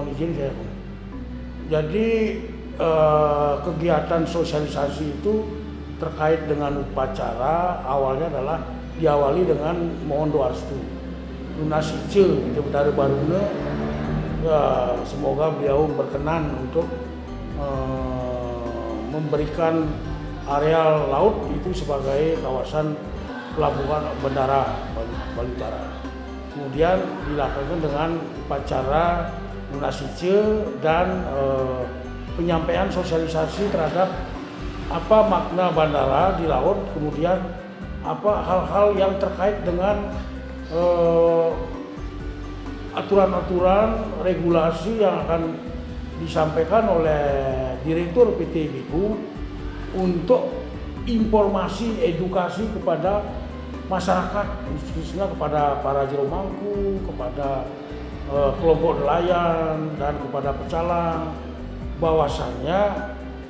mohon izin saya. Jadi kegiatan sosialisasi itu terkait dengan upacara awalnya adalah diawali dengan mohon doa restu. Lunas Ice dari Baruna, ya, semoga beliau berkenan untuk memberikan areal laut itu sebagai kawasan pelabuhan bandara Bali Utara. Kemudian dilakukan dengan upacara Lunas Ice dan penyampaian sosialisasi terhadap apa makna bandara di laut, kemudian apa hal-hal yang terkait dengan aturan-aturan regulasi yang akan disampaikan oleh Direktur PT BIPU untuk informasi edukasi kepada masyarakat, khususnya kepada para jero mangku, kepada kelompok nelayan dan kepada pecalang, bahwasannya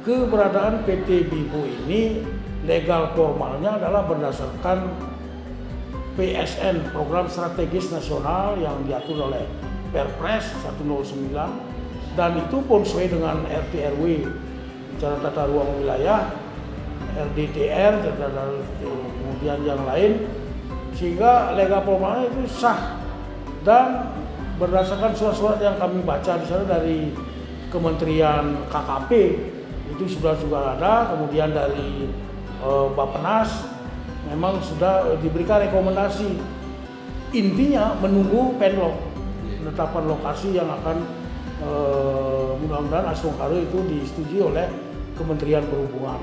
keberadaan PT BIPU ini legal formalnya adalah berdasarkan PSN, Program Strategis Nasional, yang diatur oleh Perpres 109, dan itu pun sesuai dengan RT/RW, Rencana Tata Ruang Wilayah, RDTR, kemudian yang lain, sehingga legal formalnya itu sah. Dan berdasarkan surat-surat yang kami baca di sana dari Kementerian KKP itu sudah juga ada, kemudian dari Bappenas memang sudah diberikan rekomendasi. Intinya menunggu penlok, penetapan lokasi yang akan mudah-mudahan Asrongkaro itu disetujui oleh Kementerian Perhubungan.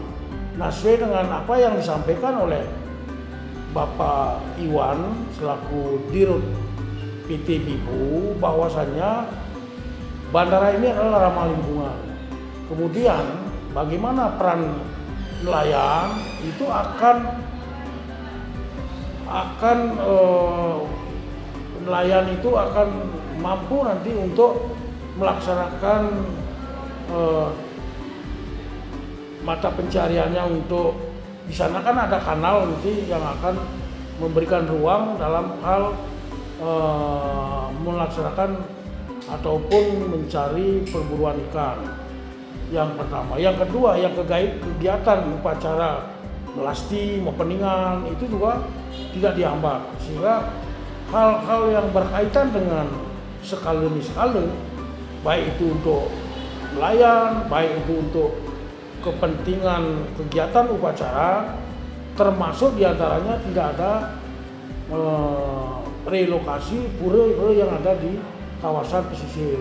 Nah, sesuai dengan apa yang disampaikan oleh Bapak Iwan selaku Dirut PT BIPU, bahwasannya bandara ini adalah ramah lingkungan. Kemudian bagaimana peran nelayan itu nelayan itu akan mampu nanti untuk melaksanakan mata pencariannya. Untuk di sana kan ada kanal nanti yang akan memberikan ruang dalam hal melaksanakan ataupun mencari perburuan ikan. Yang pertama, yang kedua, yang kegiatan upacara melasti, peningan itu juga tidak dihambat, sehingga hal-hal yang berkaitan dengan skala, baik itu untuk nelayan, baik itu untuk kepentingan kegiatan upacara, termasuk diantaranya tidak ada relokasi pura-pura yang ada di kawasan pesisir.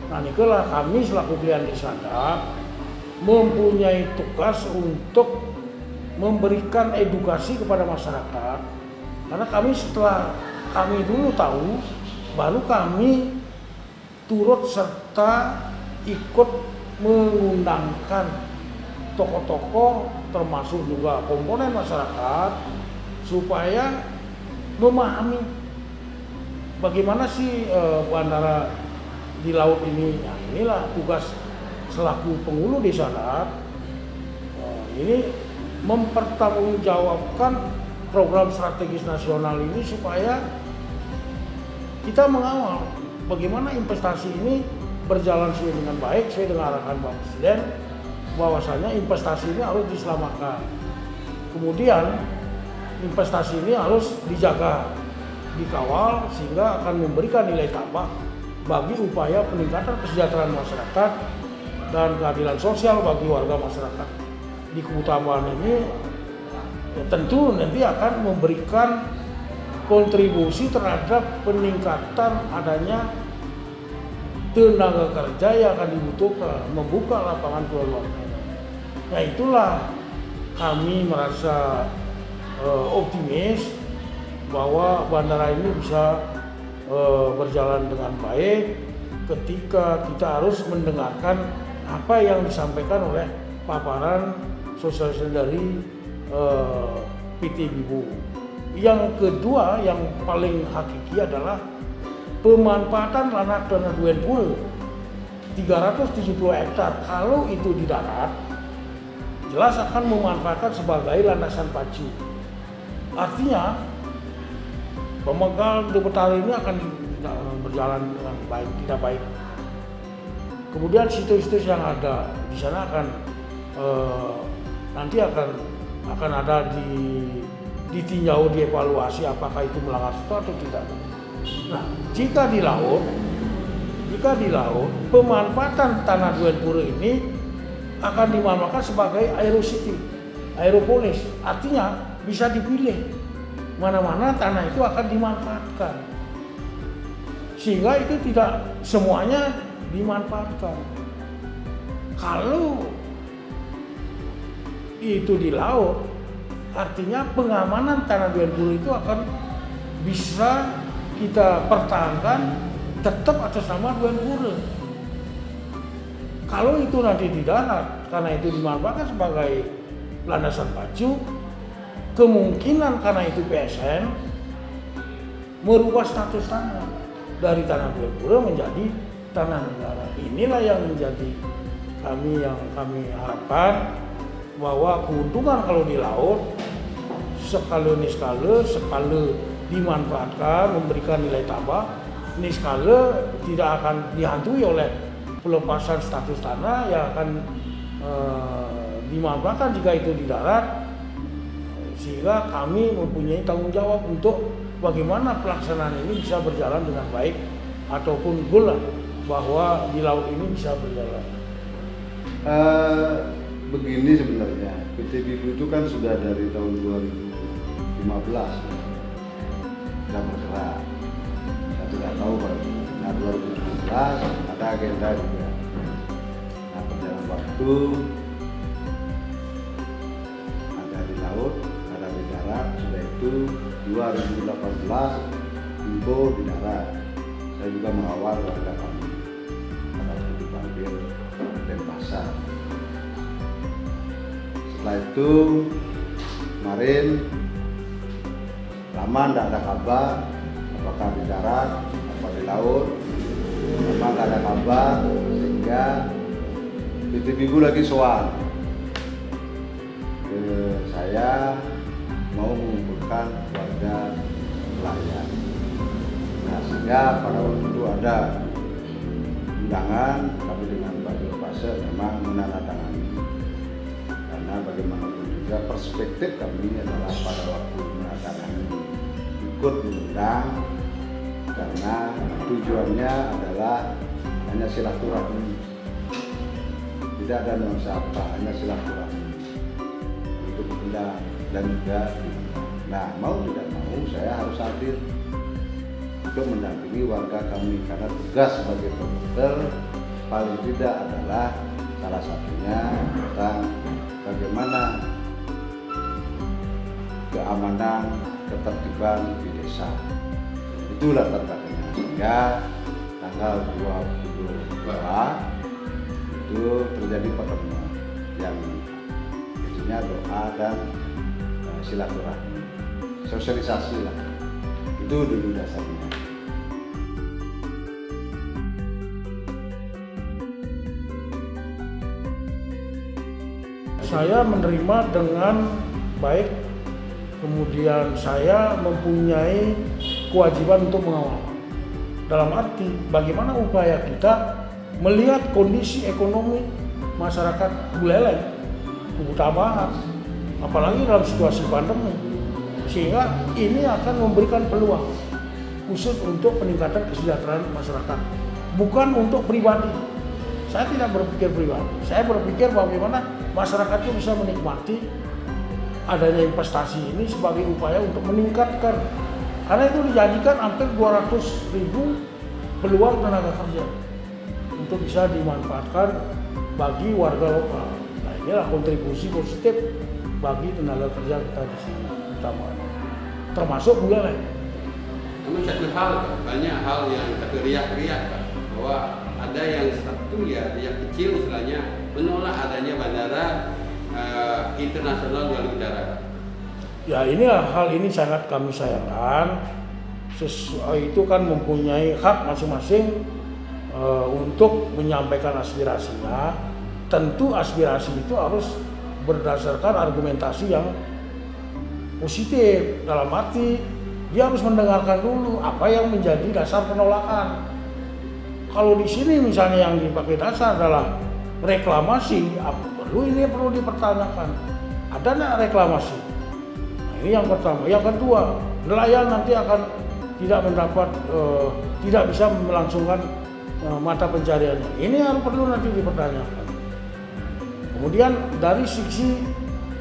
Nah, inilah kami selaku klien di sana mempunyai tugas untuk memberikan edukasi kepada masyarakat, karena kami setelah kami dulu tahu, baru kami turut serta ikut mengundangkan tokoh-tokoh termasuk juga komponen masyarakat supaya memahami bagaimana sih bandara di laut ini. Nah, inilah tugas selaku penghulu desa darat, ini mempertanggungjawabkan program strategis nasional ini supaya kita mengawal bagaimana investasi ini berjalan sesuai dengan baik, sesuai dengan arahan Bapak Presiden, bahwasanya investasi ini harus diselamatkan. Kemudian investasi ini harus dijaga, dikawal, sehingga akan memberikan nilai tambah bagi upaya peningkatan kesejahteraan masyarakat dan keadilan sosial bagi warga masyarakat di keutamaan ini. Ya, tentu nanti akan memberikan kontribusi terhadap peningkatan adanya tenaga kerja yang akan dibutuhkan, membuka lapangan pekerjaan. Nah, itulah kami merasa optimis bahwa bandara ini bisa berjalan dengan baik ketika kita harus mendengarkan apa yang disampaikan oleh paparan sosialisasi dari PT BIPU. Yang kedua, yang paling hakiki adalah pemanfaatan tanah duen pul 370 hektar. Kalau itu di darat, jelas akan memanfaatkan sebagai landasan pacu. Artinya pemegang di Betari ini akan berjalan dengan baik, tidak baik. Kemudian situs-situs yang ada di sana akan nanti akan ada ditinjau, dievaluasi apakah itu melanggar statuta atau tidak. Nah, jika di laut pemanfaatan tanah Duen Pura ini akan dimanfaatkan sebagai aerocity, aeropolis, artinya bisa dipilih mana-mana tanah itu akan dimanfaatkan, sehingga itu tidak semuanya dimanfaatkan. Kalau itu di laut, artinya pengamanan tanah Duen Pura itu akan bisa kita pertahankan tetap atas nama Duen Pura. Kalau itu nanti di darat, karena itu dimanfaatkan sebagai landasan pacu, kemungkinan karena itu PSN merubah status tanah dari tanah Duen Pura menjadi tanah negara. Inilah yang menjadi kami harapkan, bahwa keuntungan kalau di laut skala dimanfaatkan, memberikan nilai tambah, skala tidak akan dihantui oleh pelepasan status tanah yang akan dimanfaatkan jika itu di darat, sehingga kami mempunyai tanggung jawab untuk bagaimana pelaksanaan ini bisa berjalan dengan baik, ataupun goal bahwa di laut ini bisa berjalan. Begini sebenarnya, PT Bibu itu kan sudah dari tahun 2015 sudah bergerak. Saya tidak tahu Pak. Nah 2017 ada agenda juga. Nah berjalan waktu ada di laut, ada di darat. Sudah itu 2018 Bibu di darat. Saya juga mengawal warga kami pada waktu dipanggil Denpasar. Setelah itu kemarin lama tidak ada kabar apakah di darat apa di laut, lama tidak ada kabar, sehingga PT Bibu lagi soal ke saya mau mengumpulkan warga nelayan. Nah sehingga pada waktu itu ada undangan, kami dengan Pak Dirpase memang menandatangani. Karena bagaimanapun juga perspektif kami adalah pada waktu menandatangani ikut mengundang, karena tujuannya adalah hanya silaturahmi, tidak ada nuansa apa, hanya silaturahmi untuk mengundang dan juga. Nah mau tidak mau saya harus hadir untuk mendampingi warga kami, karena tugas sebagai promotor paling tidak adalah salah satunya tentang bagaimana keamanan, ketertiban di desa. Itulah tanda-tandanya. Sehingga tanggal 22 itu terjadi pertemuan yang isinya doa dan silaturahmi, sosialisasi lah. Itu dulu dasarnya. Saya menerima dengan baik, kemudian saya mempunyai kewajiban untuk mengawal. Dalam arti bagaimana upaya kita melihat kondisi ekonomi masyarakat Buleleng, Kubu-Tambahan, apalagi dalam situasi pandemi, sehingga ini akan memberikan peluang khusus untuk peningkatan kesejahteraan masyarakat, bukan untuk pribadi. Saya tidak berpikir pribadi, saya berpikir bagaimana masyarakat itu bisa menikmati adanya investasi ini sebagai upaya untuk meningkatkan, karena itu dijadikan hampir 200.000 peluang tenaga kerja untuk bisa dimanfaatkan bagi warga lokal. Nah inilah kontribusi positif bagi tenaga kerja kita di sini, utamanya termasuk Buleleng. Namun satu hal, banyak hal yang teriak-teriak bahwa ada yang satu ya, yang kecil istilahnya menolak adanya bandara internasional melalui darat. Ya ini hal ini sangat kami sayangkan. Itu kan mempunyai hak masing-masing untuk menyampaikan aspirasinya. Tentu aspirasi itu harus berdasarkan argumentasi yang positif, dalam arti dia harus mendengarkan dulu apa yang menjadi dasar penolakan. Kalau di sini misalnya yang dipakai dasar adalah reklamasi, perlu dipertanyakan. Ada nggak reklamasi? Nah, ini yang pertama. Yang kedua, nelayan nanti akan tidak mendapat, tidak bisa melangsungkan mata pencariannya. Ini yang perlu nanti dipertanyakan. Kemudian dari sisi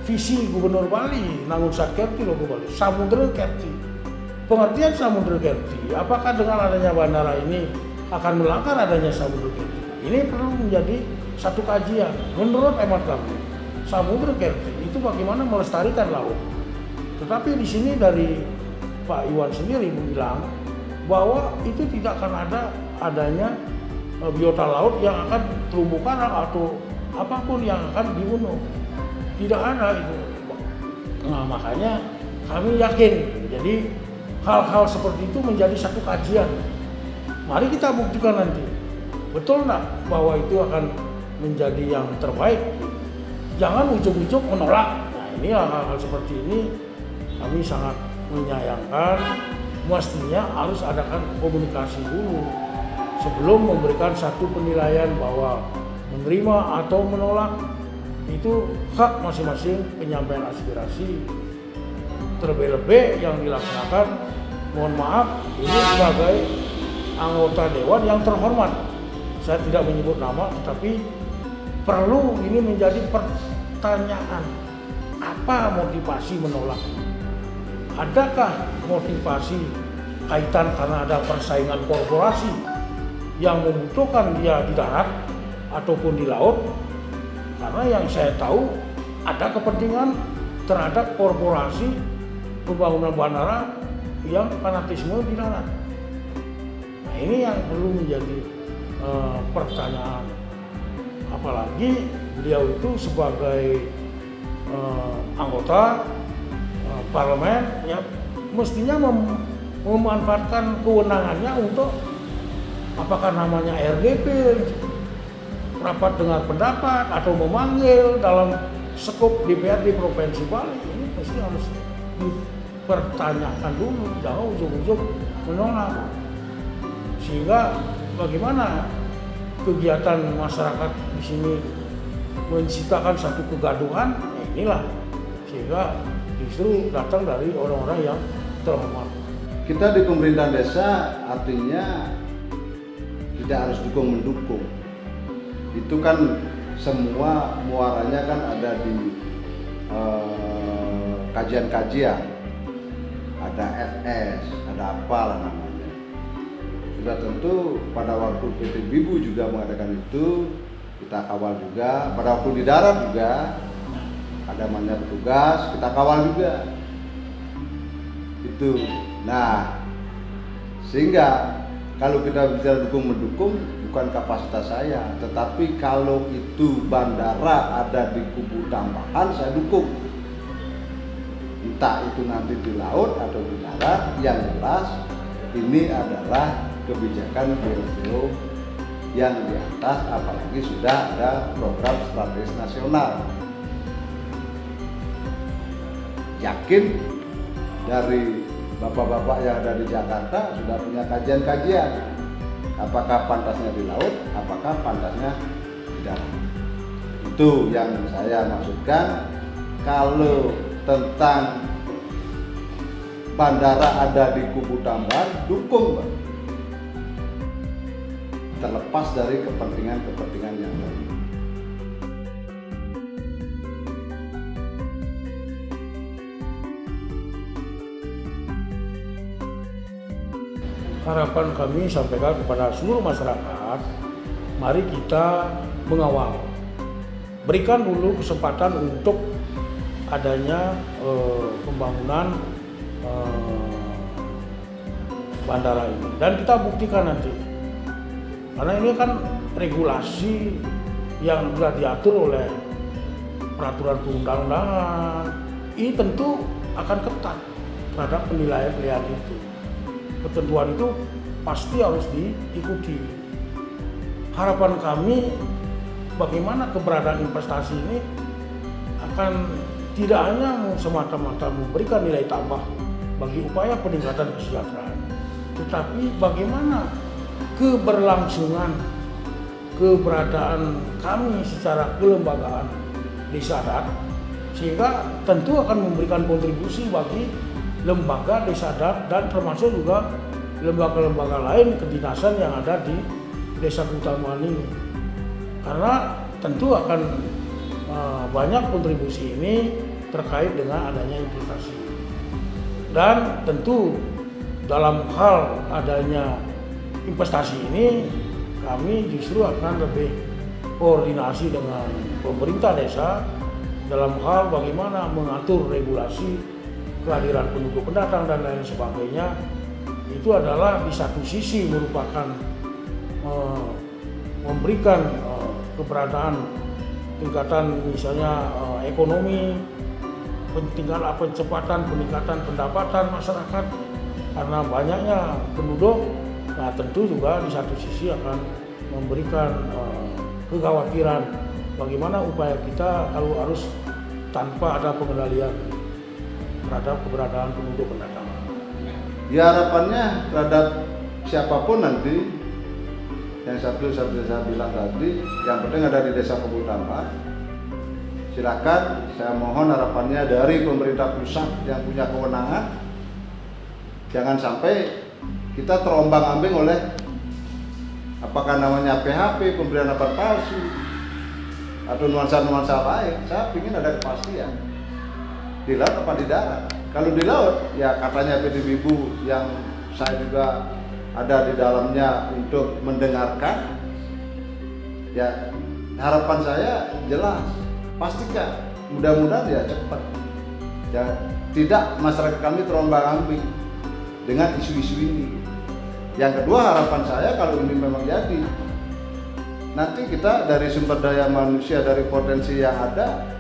visi Gubernur Bali, Nangunsat Kerti logo Bali, Samudra Kerti. Pengertian Samudra Kerti, apakah dengan adanya bandara ini akan melanggar adanya Samudra Kerti? Ini perlu menjadi satu kajian. Menurut hemat kami, Samudra Kerti itu bagaimana melestarikan laut. Tetapi di sini dari Pak Iwan sendiri bilang bahwa itu tidak akan adanya biota laut yang akan terumbu karang atau apapun yang akan dibunuh. Tidak ada itu. Nah, makanya kami yakin. Jadi hal-hal seperti itu menjadi satu kajian. Mari kita buktikan nanti. Betul nggak bahwa itu akan menjadi yang terbaik? Jangan ujuk-ujuk menolak. Nah, ini hal-hal seperti ini kami sangat menyayangkan. Mestinya harus adakan komunikasi dulu sebelum memberikan satu penilaian bahwa menerima atau menolak. Itu hak masing-masing penyampaian aspirasi. Terlebih-lebih yang dilaksanakan, mohon maaf, ini sebagai anggota dewan yang terhormat. Saya tidak menyebut nama, tetapi perlu ini menjadi pertanyaan. Apa motivasi menolak? Adakah motivasi kaitan karena ada persaingan korporasi yang membutuhkan dia di darat ataupun di laut? Karena yang saya tahu ada kepentingan terhadap korporasi pembangunan bandara yang fanatisme di darat. Nah, ini yang perlu menjadi pertanyaan. Apalagi beliau itu sebagai anggota parlemen, ya mestinya memanfaatkan kewenangannya untuk apakah namanya RDP, rapat dengar pendapat, atau memanggil dalam skop DPRD Provinsi Bali. Ini pasti harus dipertanyakan dulu, jangan ujung-ujung menolak. Sehingga bagaimana kegiatan masyarakat di sini menciptakan satu kegaduhan, ya inilah sehingga justru datang dari orang-orang yang terhormat. Kita di pemerintahan desa artinya tidak harus dukung-mendukung. Itu kan semua muaranya kan ada di kajian-kajian, ada FS, ada apalah namanya. Sudah tentu pada waktu PT Bibu juga mengadakan itu, kita kawal juga. Pada waktu di darat juga ada namanya petugas, kita kawal juga. Itu. Nah, sehingga kalau kita bicara dukung-mendukung, bukan kapasitas saya, tetapi kalau itu bandara ada di kubu tambahan, saya dukung. Entah itu nanti di laut atau di darat, yang jelas ini adalah kebijakan biro-biro yang di atas, apalagi sudah ada program strategis nasional. Yakin dari bapak-bapak yang ada di Jakarta sudah punya kajian-kajian. Apakah pantasnya di laut, apakah pantasnya di darat. Itu yang saya maksudkan. Kalau tentang bandara ada di kubu tambahan, dukung, Pak. Terlepas dari kepentingan-kepentingan yang lain. Harapan kami sampaikan kepada seluruh masyarakat, mari kita mengawal. Berikan dulu kesempatan untuk adanya pembangunan bandara ini. Dan kita buktikan nanti. Karena ini kan regulasi yang sudah diatur oleh peraturan perundang-undangan. Ini tentu akan ketat terhadap penilaian itu. Ketentuan itu pasti harus diikuti. Harapan kami bagaimana keberadaan investasi ini akan tidak hanya semata-mata memberikan nilai tambah bagi upaya peningkatan kesejahteraan, tetapi bagaimana keberlangsungan keberadaan kami secara kelembagaan desa adat, sehingga tentu akan memberikan kontribusi bagi lembaga desa adat dan termasuk juga lembaga-lembaga lain kedinasan yang ada di Desa Keutamaan ini, karena tentu akan banyak kontribusi ini terkait dengan adanya investasi. Dan tentu dalam hal adanya investasi ini kami justru akan lebih koordinasi dengan pemerintah desa dalam hal bagaimana mengatur regulasi kehadiran penduduk pendatang dan lain sebagainya. Itu adalah di satu sisi merupakan memberikan keberadaan tingkatan misalnya ekonomi, percepatan peningkatan pendapatan masyarakat karena banyaknya penduduk. Nah tentu juga di satu sisi akan memberikan kekhawatiran bagaimana upaya kita kalau harus tanpa ada pengendalian terhadap keberadaan penduduk pendatang. Ya harapannya terhadap siapapun nanti, yang satu saya bilang tadi, yang penting ada di Desa Keutamaan. Silakan, saya mohon harapannya dari pemerintah pusat yang punya kewenangan, jangan sampai kita terombang-ambing oleh apakah namanya PHP, pemberian lapor palsu, atau nuansa-nuansa lain. Saya ingin ada kepastian di laut apa di darat. Kalau di laut, ya katanya PDBU yang saya juga ada di dalamnya untuk mendengarkan, ya harapan saya jelas, pastikan, mudah-mudahan ya cepat, ya tidak masyarakat kami terombang-ambing dengan isu-isu ini. Yang kedua, harapan saya kalau ini memang jadi, nanti kita dari sumber daya manusia, dari potensi yang ada,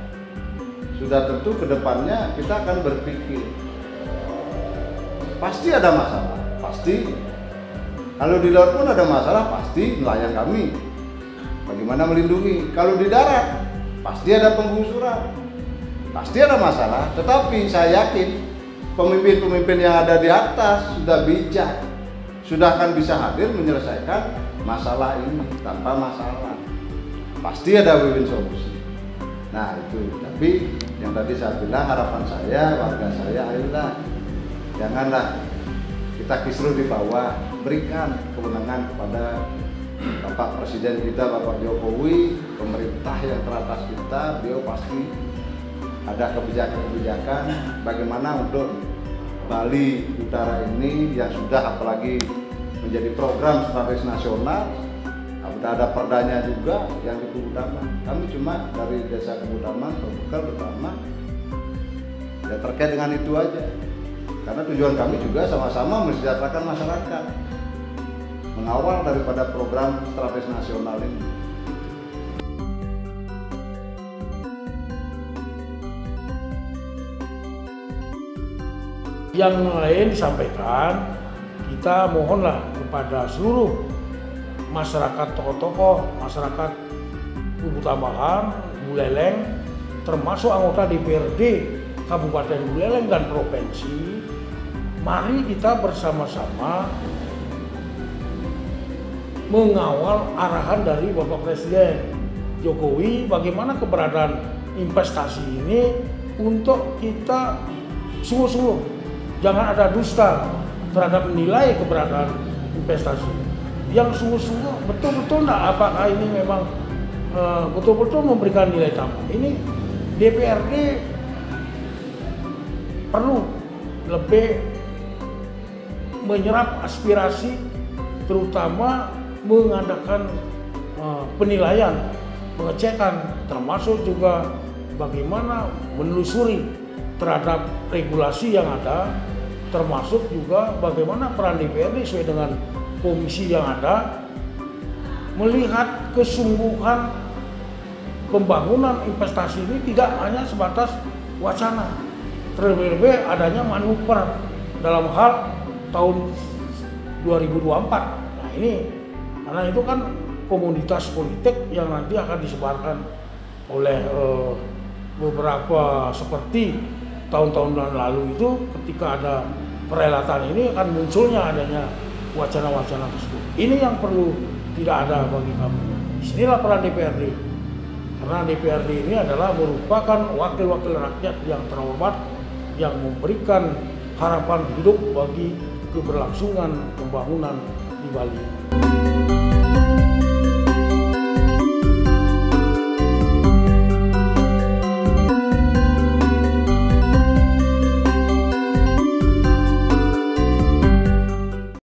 sudah tentu ke depannya kita akan berpikir pasti ada masalah, pasti kalau di laut pun ada masalah, pasti nelayan kami bagaimana melindungi. Kalau di darat pasti ada penggusuran, pasti ada masalah, tetapi saya yakin pemimpin-pemimpin yang ada di atas sudah bijak, sudah akan bisa hadir menyelesaikan masalah ini tanpa masalah, pasti ada win-win solusi. Nah itu, tapi yang tadi saya bilang, harapan saya, warga saya, ayolah janganlah kita kisruh di bawah, berikan kewenangan kepada Bapak Presiden kita, Bapak Jokowi, pemerintah yang teratas kita. Beliau pasti ada kebijakan-kebijakan bagaimana untuk Bali Utara ini yang sudah apalagi menjadi program strategis nasional. Sudah ada perdanya juga yang di Keutamaan. Kami cuma dari Desa Keutamaan berbekal pertama ya terkait dengan itu aja. Karena tujuan kami juga sama-sama mensejahterakan masyarakat, mengawal daripada program strategis nasional ini. Yang lain disampaikan, kita mohonlah kepada seluruh masyarakat, tokoh-tokoh masyarakat Keutamaan, Buleleng, termasuk anggota DPRD Kabupaten Buleleng dan Provinsi, mari kita bersama-sama mengawal arahan dari Bapak Presiden Jokowi bagaimana keberadaan investasi ini untuk kita sungguh-sungguh, jangan ada dusta terhadap nilai keberadaan investasi. Yang sungguh-sungguh betul-betul enggak, apakah ini memang betul-betul memberikan nilai tambah. Ini DPRD perlu lebih menyerap aspirasi, terutama mengadakan penilaian, pengecekan, termasuk juga bagaimana menelusuri terhadap regulasi yang ada, termasuk juga bagaimana peran DPRD sesuai dengan komisi yang ada, melihat kesungguhan pembangunan investasi ini tidak hanya sebatas wacana, terlebih-lebih adanya manuver dalam hal tahun 2024. Nah ini, karena itu kan komoditas politik yang nanti akan disebarkan oleh beberapa seperti tahun-tahun lalu itu, ketika ada perhelatan ini akan munculnya adanya wacana-wacana tersebut. Ini yang perlu tidak ada bagi kami. Disinilah peran DPRD. Karena DPRD ini adalah merupakan wakil-wakil rakyat yang terhormat yang memberikan harapan hidup bagi keberlangsungan pembangunan di Bali.